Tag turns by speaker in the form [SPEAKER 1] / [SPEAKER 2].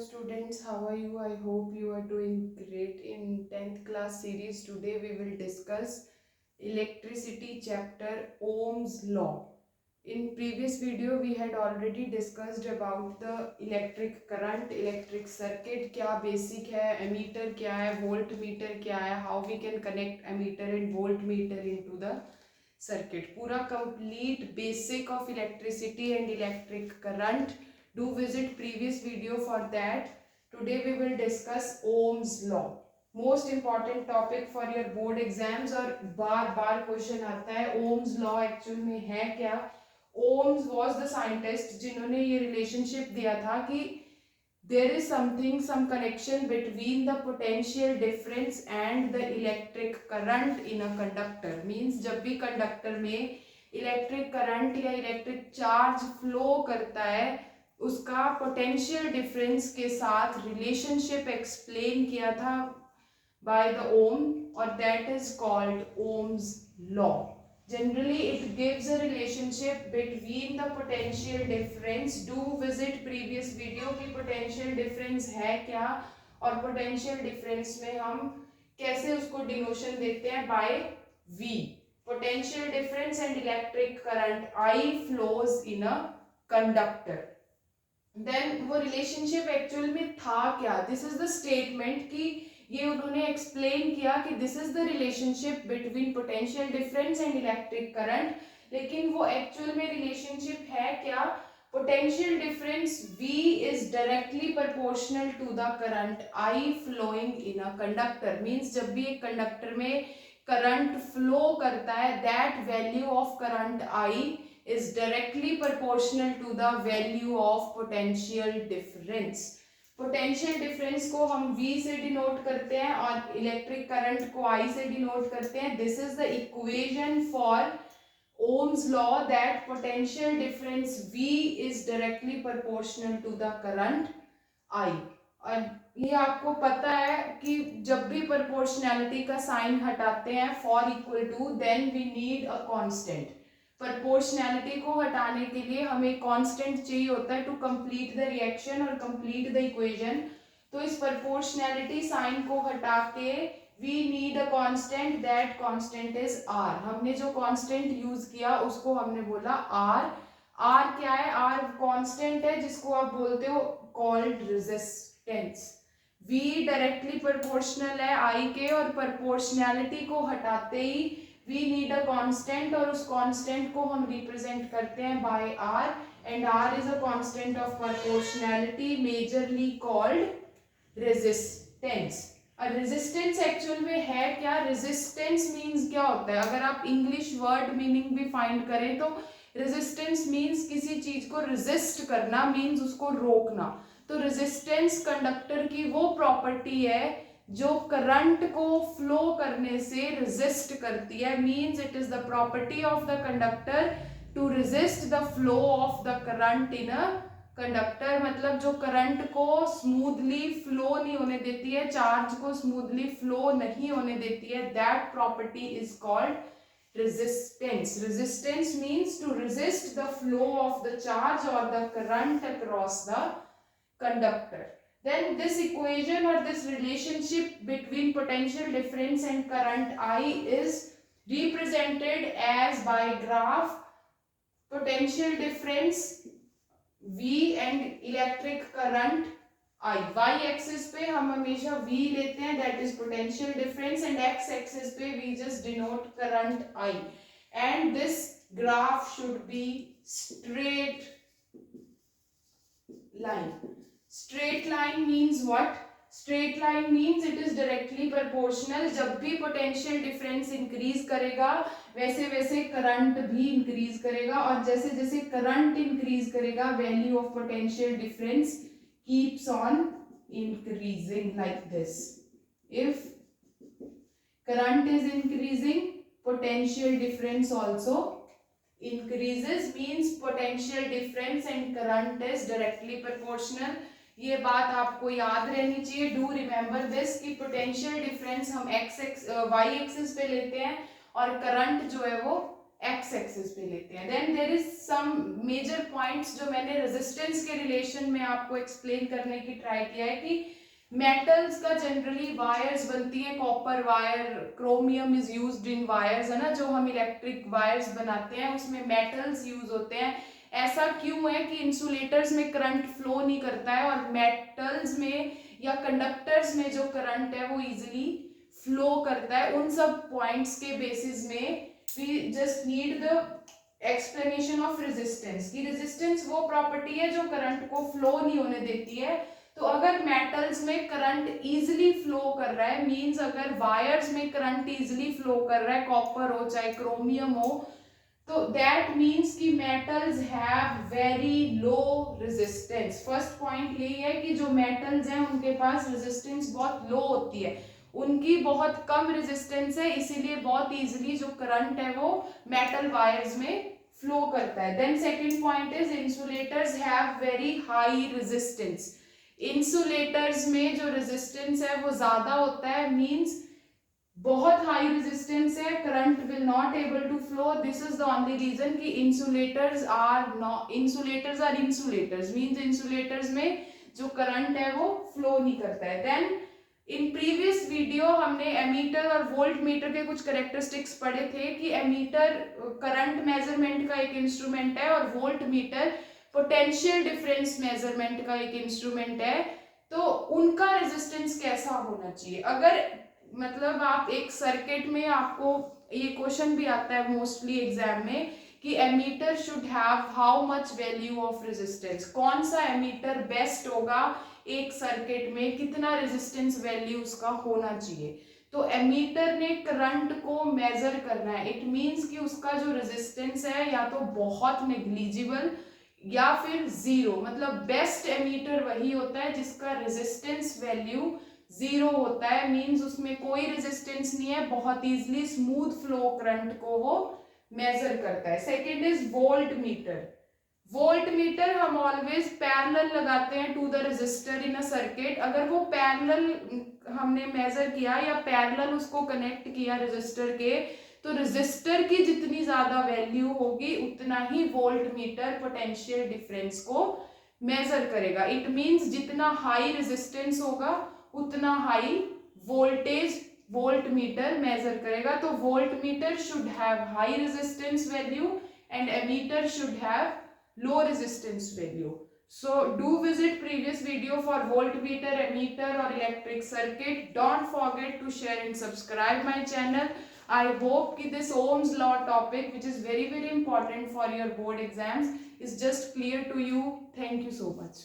[SPEAKER 1] students, how are you? I hope you are doing great. In 10th class series today we will discuss electricity chapter Ohm's law. In previous video we had already discussed about the electric current, electric circuit, क्या basic है, ammeter क्या है, voltmeter क्या है, how we can connect ammeter and voltmeter into the circuit. पूरा complete basic of electricity and electric current. Do visit previous video for that. Today we will discuss Ohm's law. Most important topic for your board exams और बार बार question आता है Ohm's law actual में है क्या. Ohms was the scientist जिन्होंने ये relationship दिया था कि there is something, some connection between the potential difference and the electric current in a conductor. Means जब भी कंडक्टर में इलेक्ट्रिक करंट या इलेक्ट्रिक चार्ज फ्लो करता है उसका पोटेंशियल डिफरेंस के साथ रिलेशनशिप एक्सप्लेन किया था बाय द ओम और that is called Ohm's law. Generally, it gives a relationship between the potential difference. Do visit previous video कि potential difference है क्या और potential difference में हम कैसे उसको denotion देते हैं by V. Potential difference and electric current I flows in a conductor. Then वो relationship actual में था क्या? This is the statement कि ये उन्होंने एक्सप्लेन किया कि this is the relationship between potential difference and electric current. लेकिन वो एक्चुअल में रिलेशनशिप है क्या? Potential difference V is directly proportional to the current I flowing in a conductor. Means जब भी एक कंडक्टर में करंट फ्लो करता है that value of current I is directly proportional to the value of potential difference. Potential difference को हम V से denote करते हैं और इलेक्ट्रिक करंट को I से डिनोट करते हैं. This is the equation for Ohm's law that potential difference V is directly proportional to the current I. और ये आपको पता है कि जब भी प्रोपोर्शनैलिटी का साइन हटाते हैं for equal to then we need a constant. Proportionality को हटाने के लिए हमें कांस्टेंट चाहिए होता है टू कंप्लीट द रिएक्शन और कंप्लीट द इक्वेशन. तो इस प्रोपोर्शनैलिटी साइन को हटा के we need a constant. That constant is R. हमने जो कांस्टेंट यूज किया उसको हमने बोला R. R क्या है? R कांस्टेंट है जिसको आप बोलते हो called resistance. V directly proportional है I के और प्रोपोर्शनैलिटी को हटाते ही we need a constant और उस constant को हम represent करते हैं by R and R is a constant of proportionality majorly called resistance. और resistance actual में है क्या? resistance means क्या होता है? अगर आप English word meaning भी find करें तो resistance means किसी चीज को resist करना means उसको रोकना. तो resistance conductor की वो property है जो करंट को फ्लो करने से रेजिस्ट करती है. Means it is the property of the conductor to resist the flow of the current in a conductor. मतलब जो करंट को स्मूथली फ्लो नहीं होने देती है, चार्ज को स्मूथली फ्लो नहीं होने देती है, that property is called resistance. Resistance means to resist the flow of the charge और the current across the conductor. Then this equation or this relationship between potential difference and current I is represented as by graph potential difference V and electric current I. Y axis पे हम हमेशा V लेते हैं that is potential difference and x axis पे we just denote current I. And this graph should be straight line. Straight line means what? Straight line means it is directly proportional. जब भी potential difference increase करेगा वैसे वैसे current भी increase करेगा और जैसे जैसे current increase करेगा value of potential difference keeps on increasing like this. If current is increasing, potential difference also increases. Means potential difference and current is directly proportional. ये बात आपको याद रहनी चाहिए. डू रिमेम्बर दिस कि पोटेंशियल डिफरेंस हम y axis पे लेते हैं और करंट जो है वो एक्स एक्सिस पे लेते हैं. Then there is some major points जो मैंने रेजिस्टेंस के रिलेशन में आपको एक्सप्लेन करने की ट्राई किया है कि मेटल्स का जनरली वायर्स बनती हैं, copper wire, chromium is used in wires, है ना, जो हम इलेक्ट्रिक वायर्स बनाते हैं उसमें मेटल्स यूज होते हैं. ऐसा क्यों है कि इंसुलेटर्स में करंट फ्लो नहीं करता है और मेटल्स में या कंडक्टर्स में जो करंट है वो इजीली फ्लो करता है. उन सब पॉइंट्स के बेसिस में we just need the explanation of resistance. की रेजिस्टेंस वो प्रॉपर्टी है जो करंट को फ्लो नहीं होने देती है. तो अगर मेटल्स में करंट इजीली फ्लो कर रहा है, मींस अगर वायर्स में करंट इजीली फ्लो कर रहा है, कॉपर हो चाहे क्रोमियम हो, तो दैट मीन्स कि metals have very low resistance. First point यही है कि जो मेटल्स हैं उनके पास रेजिस्टेंस बहुत लो होती है, उनकी बहुत कम रेजिस्टेंस है, इसीलिए बहुत इजीली जो करंट है वो मेटल वायर्स में फ्लो करता है. Then second point is insulators have very high resistance. Insulators में जो रेजिस्टेंस है वो ज्यादा होता है, मींस बहुत हाई रेजिस्टेंस है, current will not able to flow. This is the only reason कि insulators are insulators means insulators में जो करंट है वो फ्लो नहीं करता है. देन इन प्रीवियस वीडियो हमने एमीटर और वोल्ट मीटर के कुछ कैरेक्टरिस्टिक्स पढ़े थे कि एमीटर करंट मेजरमेंट का एक इंस्ट्रूमेंट है और volt meter potential difference measurement का एक इंस्ट्रूमेंट है. तो उनका रेजिस्टेंस कैसा होना चाहिए? अगर मतलब आप एक सर्किट में, आपको ये क्वेश्चन भी आता है मोस्टली एग्जाम में कि ammeter should have how much value of resistance. कौन सा एमीटर बेस्ट होगा एक सर्किट में, कितना रेजिस्टेंस वैल्यू उसका होना चाहिए? तो एमीटर ने करंट को मेजर करना है. इट मींस कि उसका जो रेजिस्टेंस है या तो बहुत नेग्लिजिबल या फिर जीरो. मतलब बेस्ट एमीटर वही होता है जिसका रेजिस्टेंस वैल्यू जीरो होता है, मींस उसमें कोई रेजिस्टेंस नहीं है, बहुत इजीली स्मूथ फ्लो करंट को वो मेजर करता है. Second is volt meter. Volt meter हम ऑलवेज पैरेलल लगाते हैं to the resistor in a circuit. अगर वो पैरेलल हमने मेजर किया या पैरेलल उसको कनेक्ट किया रेजिस्टर के, तो रेजिस्टर की जितनी ज्यादा वैल्यू होगी उतना ही वोल्ट मीटर पोटेंशियल डिफरेंस को मेजर करेगा. इट मींस जितना हाई रेजिस्टेंस होगा उतना high voltage volt meter measure करेगा. तो volt meter should have high resistance value and ammeter should have low resistance value. So do visit previous video for voltmeter, ammeter or electric circuit. Don't forget to share and subscribe my channel. I hope कि this Ohm's law topic, which is very important for your board exams, is just clear to you. Thank you so much.